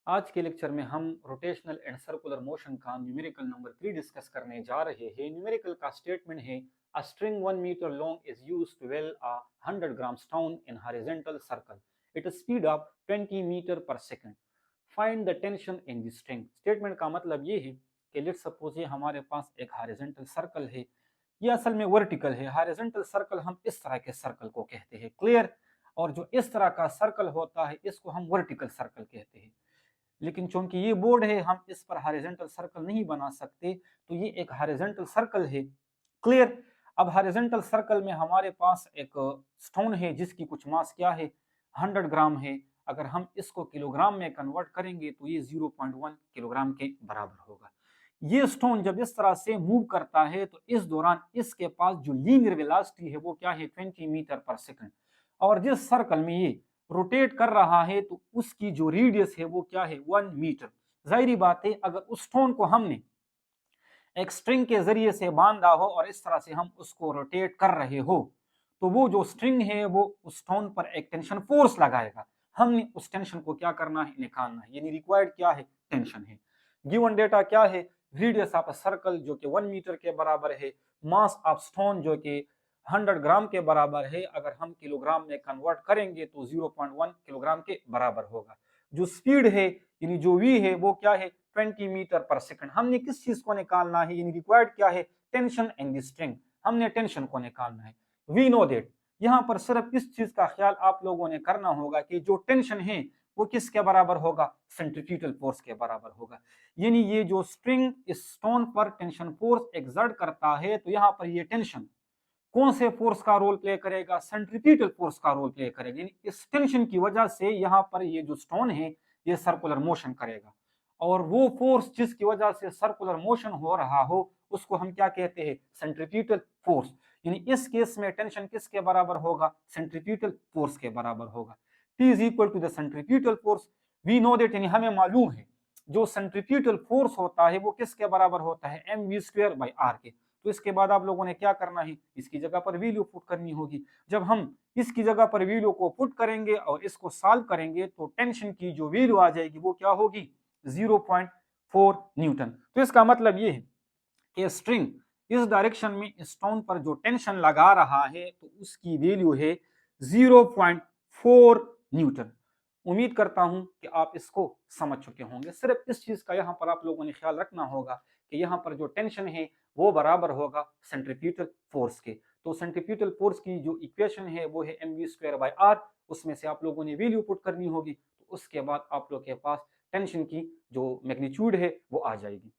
आज के लेक्चर में हम रोटेशनल एंड सर्कुलर मोशन का न्यूमेरिकल नंबर 3 डिस्कस करने जा रहे हैं। न्यूमेरिकल का स्टेटमेंट है a string 1 metre long is used to whirl a 100 gram stone in horizontal circle it speed of 20 metre per second. Find the tension in the string. Statement का मतलब ये है कि लेट्स सपोज ये हमारे पास एक हॉरिजॉन्टल सर्कल है, ये असल में वर्टिकल है। हॉरिजॉन्टल सर्कल हम इस तरह के सर्कल को कहते हैं, क्लियर। और जो इस तरह का सर्कल होता है इसको हम वर्टिकल सर्कल कहते हैं। लेकिन चूंकि ये बोर्ड है, हम इस पर हॉरिजॉन्टल सर्कल नहीं बना सकते, तो ये एक हॉरिजॉन्टल सर्कल है, क्लियर। अब हॉरिजॉन्टल सर्कल में हमारे पास एक स्टोन है जिसकी कुछ मास क्या है, 100 ग्राम है। अगर हम इसको किलोग्राम में कन्वर्ट करेंगे तो ये 0.1 किलोग्राम के बराबर होगा। ये स्टोन जब इस तरह से मूव करता है तो इस दौरान इसके पास जो लीनियर वेलोसिटी है वो क्या है, 20 मीटर पर सेकंड। और जिस सर्कल में ये रोटेट कर रहा है तो उसकी जो रेडियस है वो क्या है, 1 मीटर। जाहिर बात है, अगर उस स्टोन को हमने एक स्ट्रिंग के जरिए से बांधा हो और इस तरह से हम उसको रोटेट कर रहे हो, तो वो जो स्ट्रिंग है वो उस स्टोन पर एक टेंशन फोर्स लगाएगा। हमने उस टेंशन को क्या करना है, निकालना है। यानी रिक्वायर्ड क्या है, टेंशन है। गिवन डेटा क्या है, रेडियस ऑफ अ सर्कल जो कि 1 मीटर के बराबर है, मास ऑफ स्टोन जो कि 100 ग्राम के बराबर है। अगर हम किलोग्राम में कन्वर्ट करेंगे तो 0.1 किलोग्राम के बराबर होगा। जो स्पीड है यानी जो v है वो क्या है, 20 मीटर पर सेकंड। हमने किस चीज को निकालना है, यानी रिक्वायर्ड क्या है, टेंशन इन द स्ट्रिंग। हमने टेंशन को निकालना है। वी नो दैट, यहाँ पर सिर्फ इस चीज का ख्याल आप लोगों ने करना होगा कि जो टेंशन है वो किसके बराबर होगा, सेंट्रीफ्यूगल फोर्स के बराबर होगा। यानी ये जो स्ट्रिंग इस स्टोन पर टेंशन फोर्स एक्सर्ट करता है, तो यहाँ पर ये टेंशन कौन से फोर्स का रोल प्ले करेगा, सेंट्रीफ्यूगल फोर्स का रोल प्ले करेगा। यानी इस टेंशन की वजह से यहाँ पर ये जो स्टोन है ये सर्कुलर मोशन करेगा। और वो फोर्स जिसकी वजह से सर्कुलर मोशन हो रहा हो उसको हम क्या कहते हैं, सेंट्रीफ्यूगल फोर्स। यानी इस केस में टेंशन किसके बराबर होगा, सेंट्रीफ्यूगल फोर्स के बराबर होगा। T is equal to the centrifugal force. We know that, यानी हमें मालूम है जो सेंट्रीफ्यूगल फोर्स होता है वो किसके बराबर होता है, mv²/r के। तो इसके बाद आप लोगों ने क्या करना है, इसकी जगह पर वैल्यू पुट करनी होगी। जब हम इसकी जगह पर वैल्यू को पुट करेंगे और इसको सॉल्व करेंगे तो टेंशन की जो वैल्यू आ जाएगी वो क्या होगी, 0.4 न्यूटन। तो इसका मतलब ये है कि स्ट्रिंग इस डायरेक्शन में स्टोन पर जो टेंशन लगा रहा है तो उसकी वैल्यू है 0.4 न्यूटन। उम्मीद करता हूं कि आप इसको समझ चुके होंगे। सिर्फ इस चीज का यहाँ पर आप लोगों ने ख्याल रखना होगा कि यहाँ पर जो टेंशन है वो बराबर होगा सेंट्रीफ्यूगल फोर्स के। तो सेंट्रीफ्यूगल फोर्स की जो इक्वेशन है वो है mv²/r। उसमें से आप लोगों ने वैल्यू पुट करनी होगी, तो उसके बाद आप लोग के पास टेंशन की जो मैग्नीट्यूड है वो आ जाएगी।